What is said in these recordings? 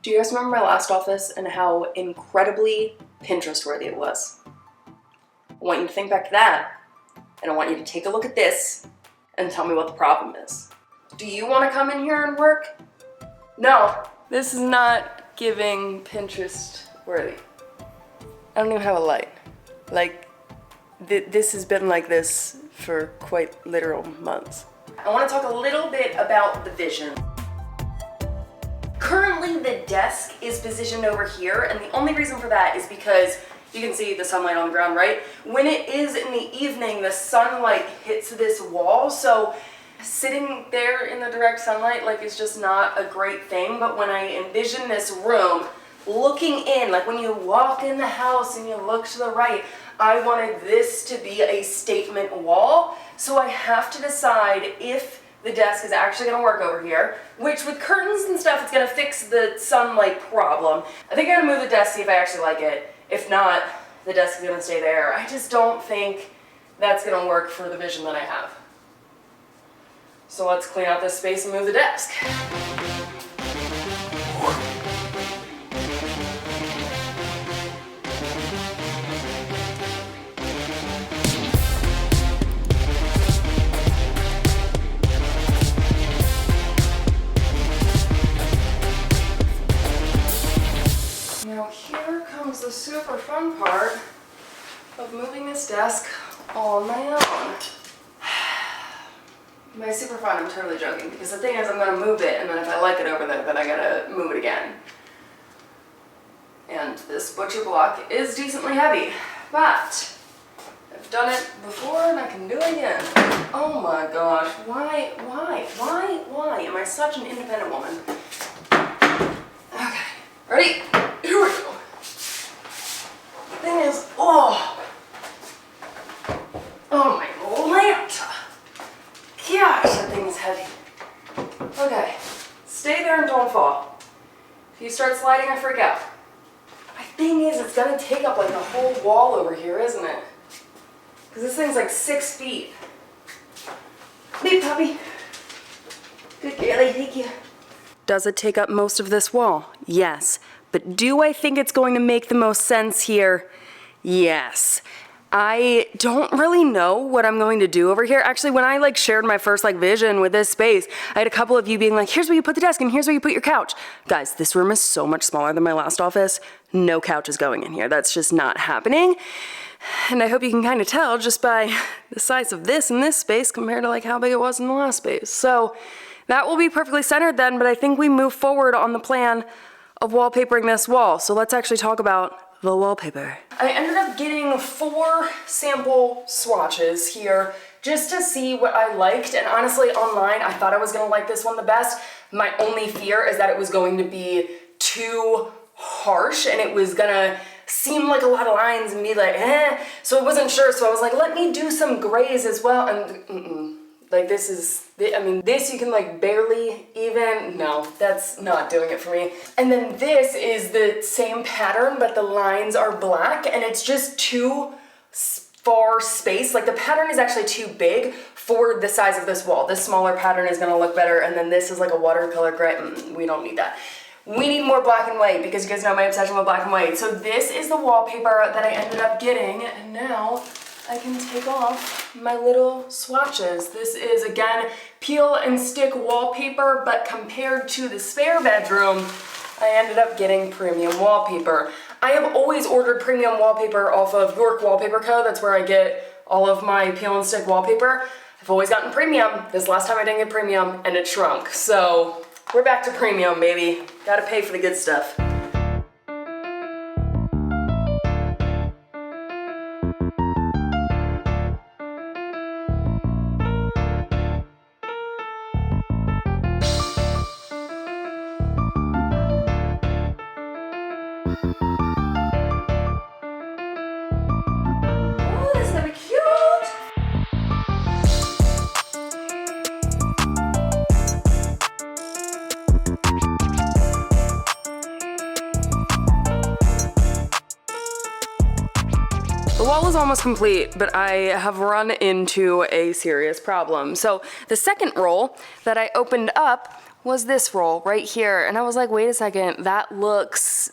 Do you guys remember my last office and how incredibly Pinterest-worthy it was? I want you to think back to that, and I want you to take a look at this and tell me what the problem is. Do you want to come in here and work? No, this is not giving Pinterest-worthy. I don't even have a light. Like, this has been like this for quite literal months. I want to talk a little bit about the vision. Currently, the desk is positioned over here, and the only reason for that is because you can see the sunlight on the ground, right? When it is in the evening, the sunlight hits this wall, so sitting there in the direct sunlight, like, is just not a great thing. But when I envision this room, looking in, like when you walk in the house and you look to the right, I wanted this to be a statement wall. So I have to decide if the desk is actually gonna work over here, which with curtains and stuff, it's gonna fix the sunlight problem. I think I'm gonna move the desk, see if I actually like it. If not, the desk is gonna stay there. I just don't think that's gonna work for the vision that I have. So let's clean out this space and move the desk. Now here comes the super fun part of moving this desk on my own. By super fun, I'm totally joking, because the thing is I'm gonna move it, and then if I like it over there, then I gotta move it again. And this butcher block is decently heavy, but I've done it before and I can do it again. Oh my gosh, why am I such an independent woman? Okay, ready? Here we go. The thing is, oh my Lanta. Gosh, that thing is heavy. Okay, stay there and don't fall. If you start sliding, I freak out. My thing is, it's gonna take up like the whole wall over here, isn't it? Because this thing's like 6 feet. Big puppy. Good girlie, thank you. Does it take up most of this wall? Yes. But do I think it's going to make the most sense here? Yes. I don't really know what I'm going to do over here. Actually, when I shared my first vision with this space, I had a couple of you being like, here's where you put the desk and here's where you put your couch. Guys, this room is so much smaller than my last office. No couch is going in here. That's just not happening. And I hope you can kind of tell just by the size of this in this space compared to how big it was in the last space. So that will be perfectly centered then, but I think we move forward on the plan of wallpapering this wall. So let's actually talk about the wallpaper. I ended up getting 4 sample swatches here just to see what I liked, and honestly online I thought I was gonna like this one the best. My only fear is that it was going to be too harsh and it was gonna seem like a lot of lines and be like, so I wasn't sure, so I was like, let me do some grays as well, and this is, I mean, this you can barely even, no, that's not doing it for me. And then this is the same pattern, but the lines are black, and it's just too far space. The pattern is actually too big for the size of this wall. This smaller pattern is gonna look better, and then this is a watercolor gray. We don't need that. We need more black and white, because you guys know my obsession with black and white. So this is the wallpaper that I ended up getting, and now I can take off my little swatches. This is, again, peel and stick wallpaper, but compared to the spare bedroom, I ended up getting premium wallpaper. I have always ordered premium wallpaper off of York Wallpaper Co. That's where I get all of my peel and stick wallpaper. I've always gotten premium. This last time I didn't get premium, and it shrunk. So we're back to premium, baby. Gotta pay for the good stuff. The wall is almost complete, but I have run into a serious problem. So the second roll that I opened up was this roll right here. And I was like, wait a second, that looks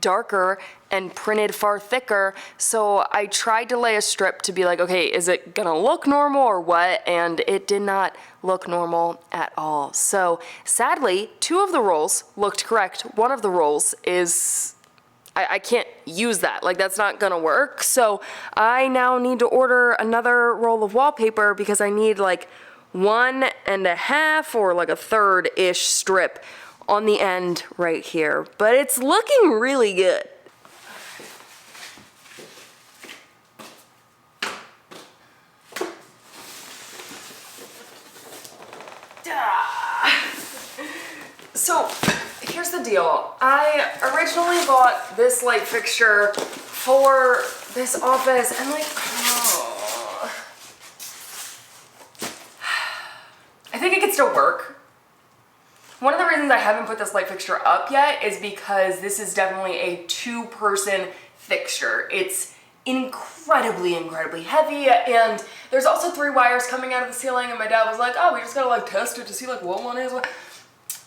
darker and printed far thicker. So I tried to lay a strip to be like, okay, is it gonna look normal or what? And it did not look normal at all. So sadly, 2 of the rolls looked correct. One of the rolls is, I can't use that. Like, that's not gonna work. So I now need to order another roll of wallpaper because I need like 1.5 or like a 1/3-ish strip on the end right here, but it's looking really good. So here's the deal. I originally bought this light fixture for this office and like, I think it could still work. One of the reasons I haven't put this light fixture up yet is because this is definitely a 2-person fixture. It's incredibly heavy, and there's also 3 wires coming out of the ceiling, and my dad was like, oh, we just gotta like test it to see like what one is.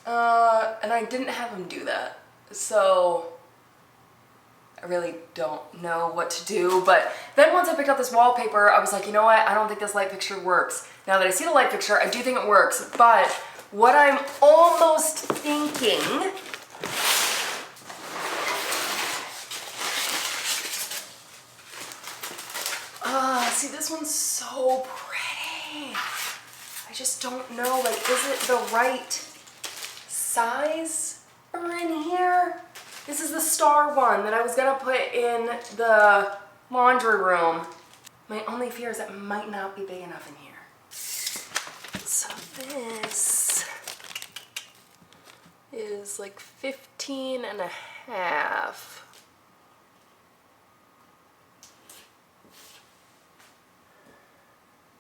And I didn't have him do that. So I really don't know what to do. But then once I picked up this wallpaper, I was like, you know what? I don't think this light fixture works. Now that I see the light fixture, I do think it works, but what I'm almost thinking see, this one's so pretty. I just don't know, like, is it the right size for in here? This is the star one that I was gonna put in the laundry room. My only fear is it might not be big enough in here. So this is like 15.5.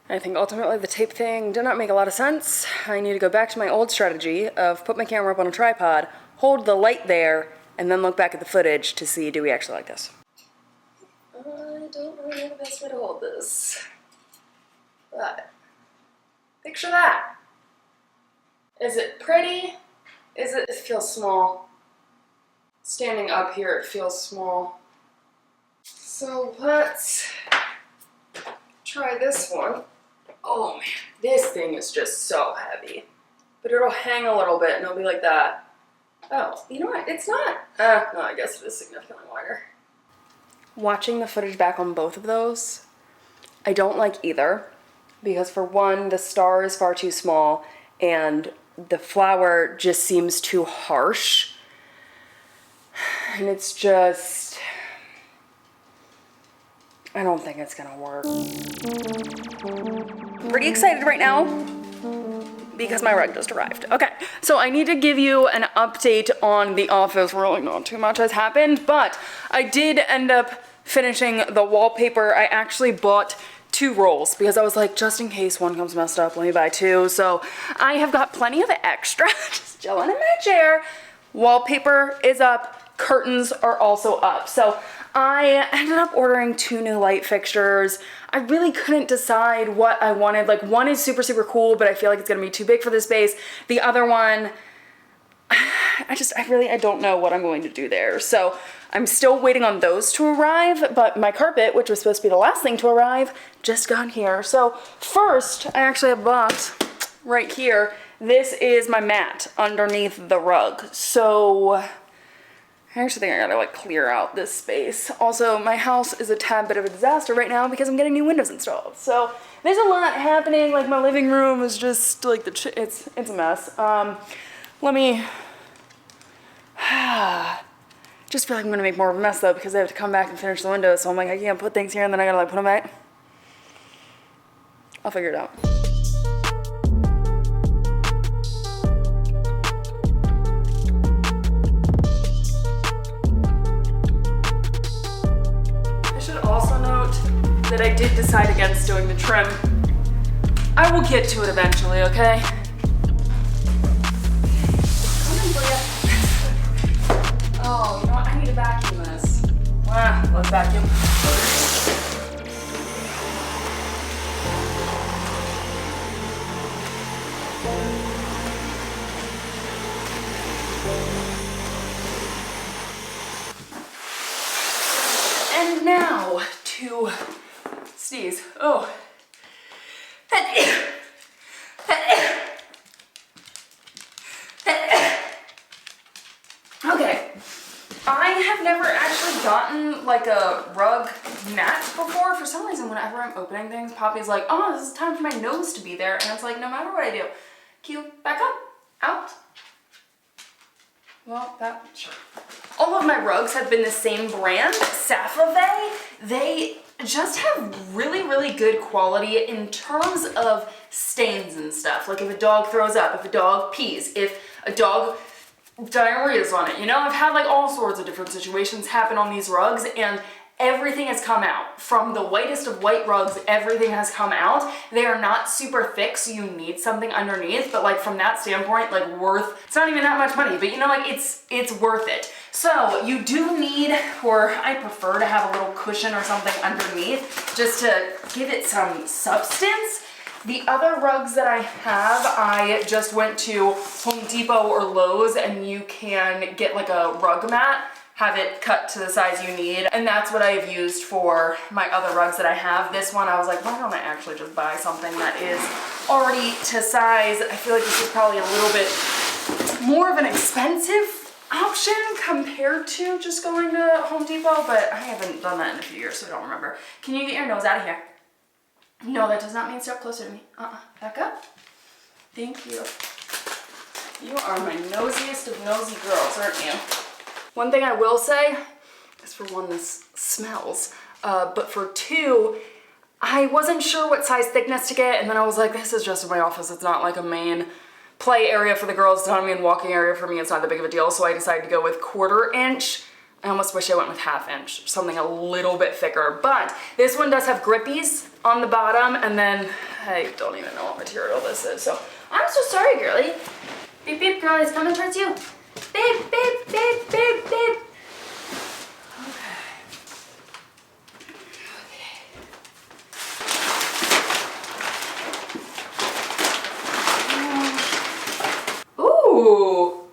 I think ultimately the tape thing did not make a lot of sense. I need to go back to my old strategy of put my camera up on a tripod, hold the light there, and then look back at the footage to see, do we actually like this? I don't really know the best way to hold this, but picture that. Is it pretty? It feels small. Standing up here, it feels small. So let's try this one. Oh man, this thing is just so heavy. But it'll hang a little bit and it'll be like that. Oh, you know what? It's not. No, I guess it is significantly wider. Watching the footage back on both of those, I don't like either. Because for one, the star is far too small and the flower just seems too harsh. And it's just, I don't think it's gonna work. I'm pretty excited right now because my rug just arrived. Okay, so I need to give you an update on the office. Really not too much has happened, but I did end up finishing the wallpaper. I actually bought 2 rolls because I was like, just in case one comes messed up, let me buy 2. So I have got plenty of extra, just chilling in my chair. Wallpaper is up, curtains are also up. So I ended up ordering 2 new light fixtures. I really couldn't decide what I wanted. Like, one is super, super cool, but I feel like it's gonna be too big for this space. The other one, I don't know what I'm going to do there. So I'm still waiting on those to arrive, but my carpet, which was supposed to be the last thing to arrive, just got here. So first, I actually have a box right here. This is my mat underneath the rug. So I actually think I gotta like clear out this space. Also, my house is a tad bit of a disaster right now because I'm getting new windows installed. So there's a lot happening. Like, my living room is just like it's a mess. Let me just feel like I'm gonna make more of a mess though because I have to come back and finish the windows. So I'm like, I can't put things here and then I gotta like put them back. I'll figure it out. Also note that I did decide against doing the trim. I will get to it eventually, okay? Oh, you know what? I need to vacuum this. Let's vacuum. now to sneeze. Oh. Okay. I have never actually gotten like a rug mat before. For some reason, whenever I'm opening things, Poppy's like, oh, this is time for my nose to be there. And it's like, no matter what I do, Q, back up, out. Well, sure. All of my rugs have been the same brand, Safave. They just have really, really good quality in terms of stains and stuff. Like if a dog throws up, if a dog pees, if a dog diarrhea's on it. You know, I've had like all sorts of different situations happen on these rugs, and everything has come out. From the whitest of white rugs, everything has come out. They are not super thick, so you need something underneath, but like from that standpoint, like it's not even that much money, but you know, like it's worth it. So you do need, or I prefer to have a little cushion or something underneath just to give it some substance. The other rugs that I have, I just went to Home Depot or Lowe's, and you can get like a rug mat, have it cut to the size you need, and that's what I've used for my other rugs that I have. This one, I was like, why don't I actually just buy something that is already to size? I feel like this is probably a little bit more of an expensive option compared to just going to Home Depot, but I haven't done that in a few years, so I don't remember. Can you get your nose out of here? No, that does not mean step closer to me. Back up. Thank you. You are my nosiest of nosy girls, aren't you? One thing I will say is, for one, this smells. But for two, I wasn't sure what size thickness to get, and then I was like, this is just in my office. It's not like a main play area for the girls. It's not a main walking area for me. It's not that big of a deal. So I decided to go with 1/4 inch. I almost wish I went with 1/2 inch, something a little bit thicker. But this one does have grippies on the bottom, and then I don't even know what material this is. So I'm so sorry, girlie. Beep, beep, girlie's coming towards you. Beep, beep, beep, beep, beep. Ooh.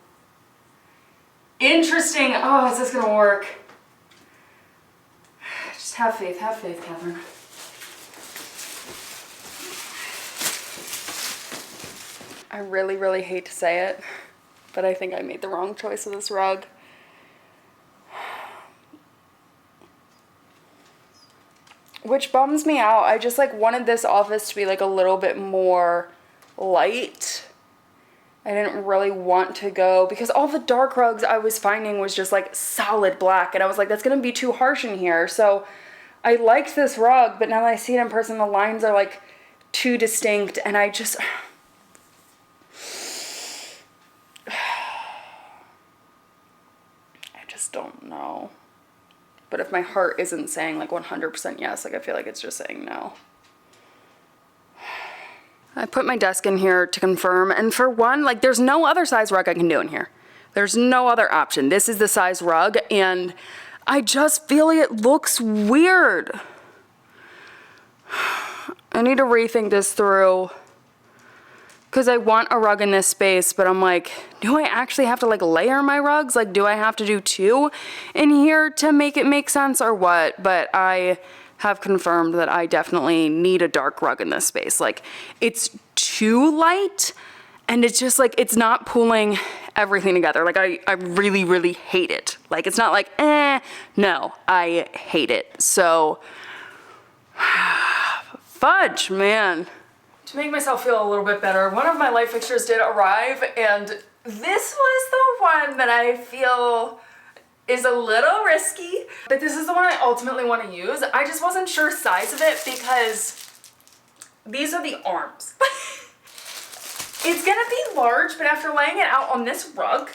Interesting. Oh, is this gonna work? Just have faith, Cathrin. I really, really hate to say it, but I think I made the wrong choice with this rug. Which bums me out. I just like wanted this office to be like a little bit more light. I didn't really want to go, because all the dark rugs I was finding was just like solid black, and I was like, that's gonna be too harsh in here. So I liked this rug, but now that I see it in person, the lines are like too distinct, and I just don't know. But if my heart isn't saying like 100% yes, like I feel like it's just saying no. I put my desk in here to confirm, and for one, like there's no other size rug I can do in here. There's no other option. This is the size rug, and I just feel like it looks weird. I need to rethink this through, because I want a rug in this space, but I'm like, do I actually have to like layer my rugs? Like, do I have to do 2 in here to make it make sense, or what? But I have confirmed that I definitely need a dark rug in this space. Like, it's too light, and it's just like, it's not pulling everything together. Like, I really, really hate it. Like, it's not like, no, I hate it. So, fudge, man. To make myself feel a little bit better, one of my light fixtures did arrive, and this was the one that I feel is a little risky, but this is the one I ultimately want to use. I just wasn't sure size of it, because these are the arms. It's gonna be large, but after laying it out on this rug,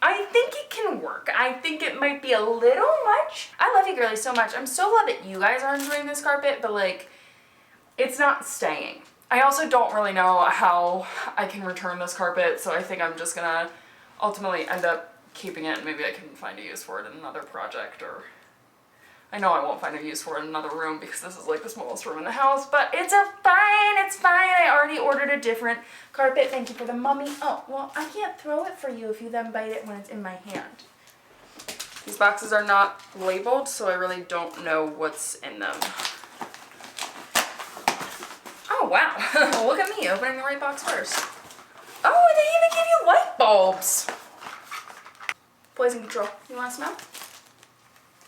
I think it can work. I think it might be a little much. I love you girlies so much. I'm so glad that you guys are enjoying this carpet, but like, it's not staying. I also don't really know how I can return this carpet, so I think I'm just gonna ultimately end up keeping it. Maybe I can find a use for it in another project, or I know I won't find a use for it in another room, because this is like the smallest room in the house, but it's fine, it's fine. I already ordered a different carpet. Thank you for the mummy. Oh, well, I can't throw it for you if you then bite it when it's in my hand. These boxes are not labeled, so I really don't know what's in them. Oh, wow. Look at me opening the right box first. Oh, they even give you light bulbs. Poison control. You want to smell?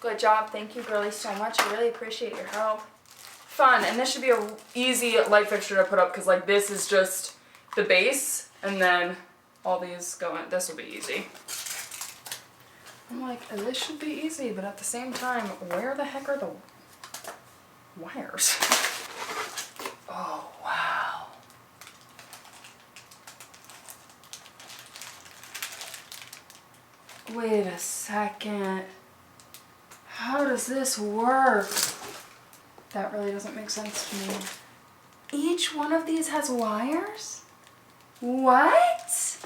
Good job. Thank you, girlie, so much. I really appreciate your help. Fun. And this should be a easy light fixture to put up because, like, this is just the base, and then all these go in. This will be easy. I'm like, this should be easy, but at the same time, where the heck are the wires? Oh, wow. Wait a second. How does this work? That really doesn't make sense to me. Each one of these has wires? What?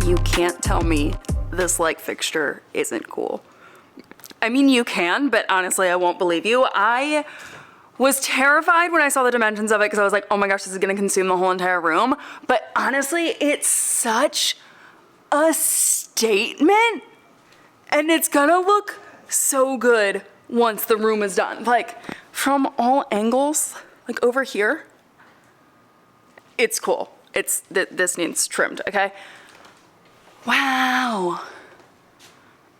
You can't tell me this light fixture isn't cool. I mean, you can, but honestly, I won't believe you. I was terrified when I saw the dimensions of it because I was like, oh my gosh, this is gonna consume the whole entire room. But honestly, it's such a statement, and it's gonna look so good once the room is done. Like, from all angles, like over here, it's cool. This needs trimmed, okay? Wow.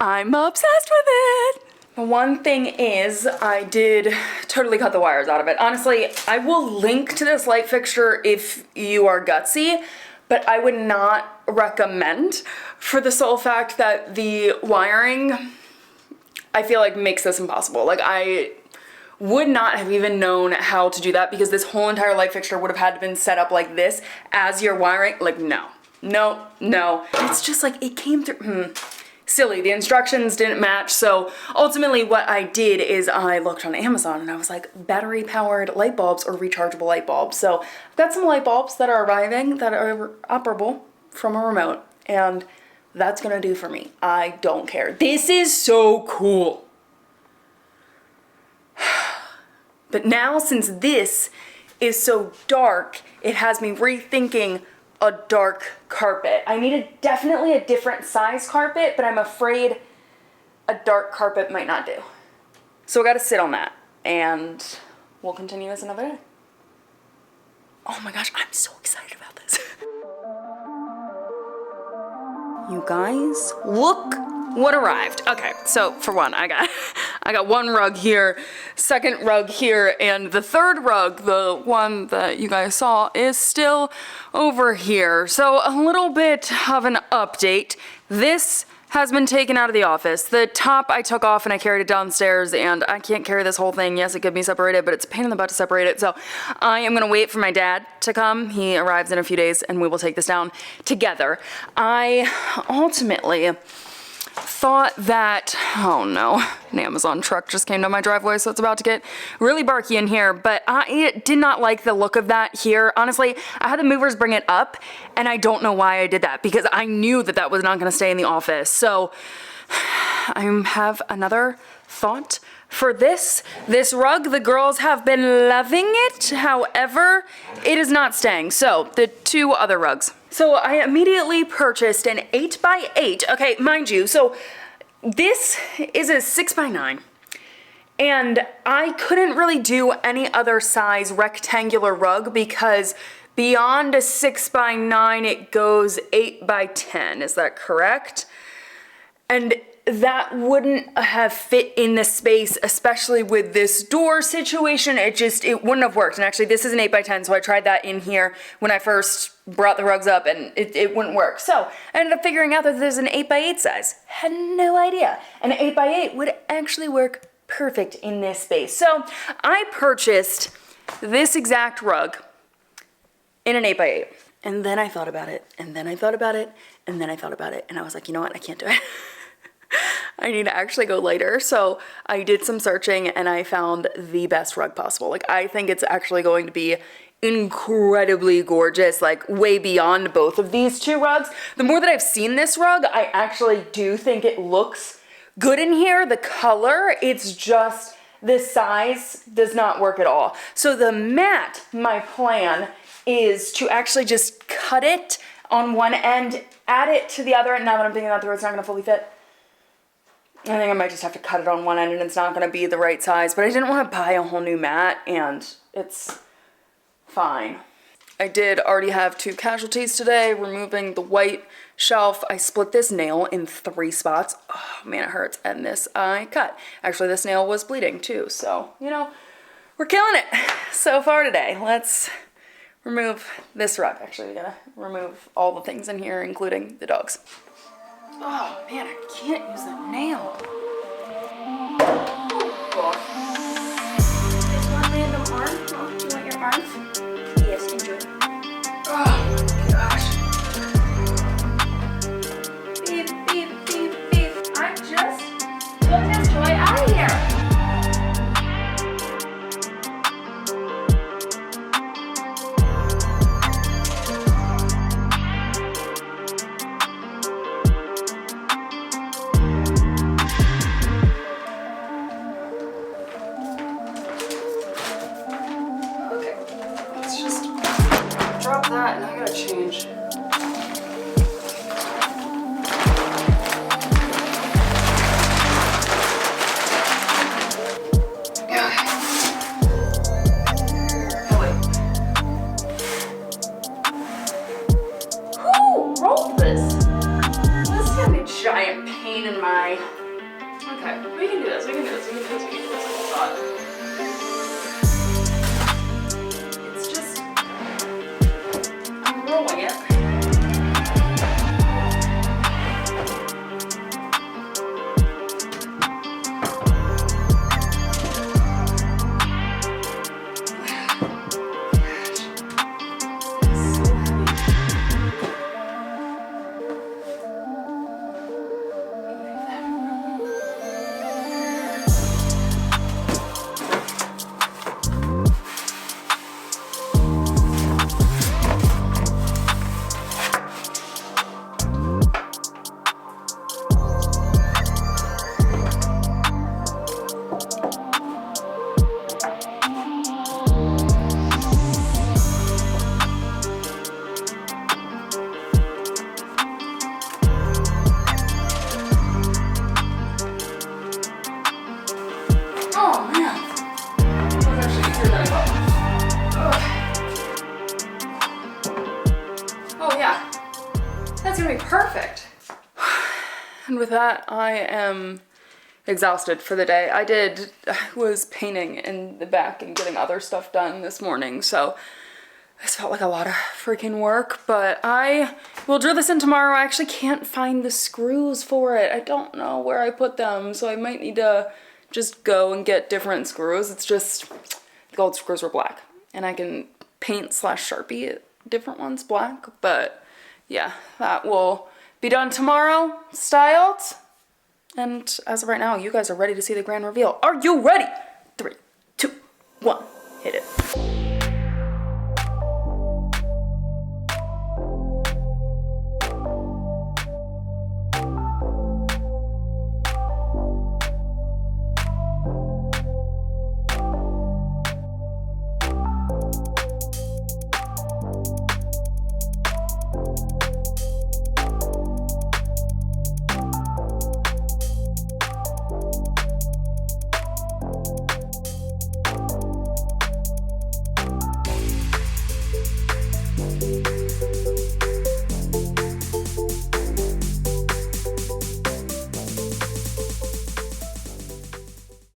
I'm obsessed with it. The one thing is, I did totally cut the wires out of it. Honestly, I will link to this light fixture if you are gutsy, but I would not recommend for the sole fact that the wiring, I feel like, makes this impossible. Like, I would not have even known how to do that because this whole entire light fixture would have had to been set up like this as your wiring. Like, no. It's just like, it came through, silly. The instructions didn't match. So ultimately what I did is I looked on Amazon and I was like, battery powered light bulbs or rechargeable light bulbs. So I've got some light bulbs that are arriving that are operable from a remote, and that's gonna do for me. I don't care. This is so cool. But now, since this is so dark, it has me rethinking a dark carpet. I needed definitely a different size carpet, but I'm afraid a dark carpet might not do. So I gotta sit on that, and we'll continue this another day. Oh my gosh, I'm so excited about this. You guys, look what arrived. Okay, so for one, I got one rug here, second rug here, and the third rug, the one that you guys saw, is still over here. So a little bit of an update. This has been taken out of the office. The top I took off and I carried it downstairs, and I can't carry this whole thing. Yes, it could be separated, but it's a pain in the butt to separate it. So I am gonna wait for my dad to come. He arrives in a few days and we will take this down together. I ultimately thought that, oh no, an Amazon truck just came down my driveway, so it's about to get really barky in here, but I did not like the look of that here. Honestly, I had the movers bring it up, and I don't know why I did that, because I knew that that was not gonna stay in the office. So I have another thought for this rug. The girls have been loving it. However, it is not staying. So the two other rugs. So I immediately purchased an 8x8. Okay, mind you, so this is a 6x9. And I couldn't really do any other size rectangular rug because beyond a 6x9, it goes 8x10. Is that correct? And that wouldn't have fit in the space, especially with this door situation. It wouldn't have worked. And actually, this is an 8x10, so I tried that in here when I first brought the rugs up, and it wouldn't work. So I ended up figuring out that there's an 8x8 size. Had no idea. An 8x8 would actually work perfect in this space. So I purchased this exact rug in an 8x8. And then I thought about it, and then I thought about it, and then I thought about it, and I was like, you know what, I can't do it. I need to actually go later. So I did some searching and I found the best rug possible. Like, I think it's actually going to be incredibly gorgeous, like way beyond both of these two rugs. The more that I've seen this rug, I actually do think it looks good in here. The color, it's just the size does not work at all. So the mat, my plan is to actually just cut it on one end, add it to the other, and now that I'm thinking that through, it's not gonna fully fit. I think I might just have to cut it on one end and it's not gonna be the right size, but I didn't wanna buy a whole new mat and it's fine. I did already have 2 casualties today, removing the white shelf. I split this nail in 3 spots. Oh man, it hurts. And this I cut. Actually, this nail was bleeding too. So, you know, we're killing it so far today. Let's remove this rug. Actually, we gotta remove all the things in here, including the dogs. Oh man, I can't use the nail. Oh, Just one random arm. Oh, do you want your arms? Yes, enjoy. oh my gosh. Beep, beep, beep, beep. I just took this toy out of here. Drop that and I gotta change. Who wrote this? This is gonna be a giant pain in my... Okay, we can do this, we can do this, we can do this, we can do this. Oh, rolling it. Perfect. And with that, I am exhausted for the day. I was painting in the back and getting other stuff done this morning, so this felt like a lot of freaking work, but I will drill this in tomorrow. I actually can't find the screws for it. I don't know where I put them, so I might need to just go and get different screws. It's just, the gold screws were black, and I can paint / Sharpie different ones black, but yeah, that will be done tomorrow, styled. And as of right now, you guys are ready to see the grand reveal. Are you ready?